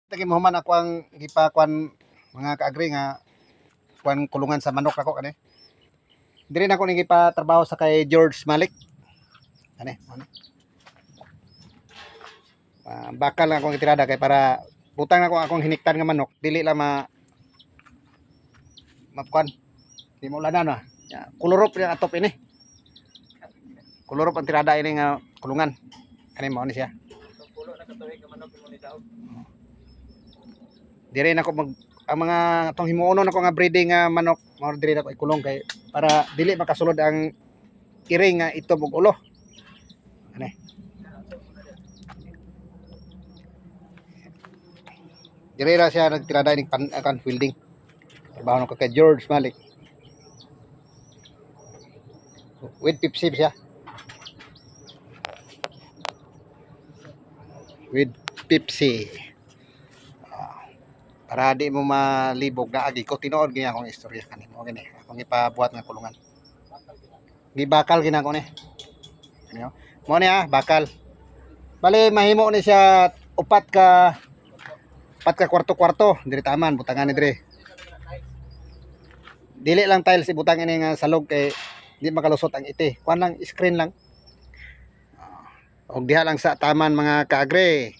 Tagi mo man ako ang gipakuan mga kaagri nga kuan kulungan sa manok ako kani. Diri na ako ni gipatrabaho sa kay George Malik. Kani, ano? Bakal lang akong itirada kay para butang na ako akong hiniktan nga manok, dili lang makuan. Di mo ulanan ah. Ya, kulurop yung atop ini. Kulurop ang tirada ini nga kulungan. Kani mo ni siya. Pulo na katuig nga manok mo ni daog. Dire na ko mag ang mga tong himuonon ako nga breeding nga manok, mao dire na ko ikulong kay para dili makasulod ang iring nga itob ug ulo. Ani. Dire ra siya nagtirada ning kan fielding. Trabaho ko kay George Malik. With Pepsi siya. With Pepsi. Para di mo malibog na agi ko tinuod gyud akong istorya kanimo gani akong ipabuhat nga kulungan. Gibakal gina ko ni. Ano? Mo ni bakal. Bali mahimo ni siya upat ka kwarto-kwarto diri taman butangan ni diri. Dili lang tiles ibutang ini nga salog kay di makalusot ang iti. Kuan lang screen lang. Og diha lang sa taman mga kaagre.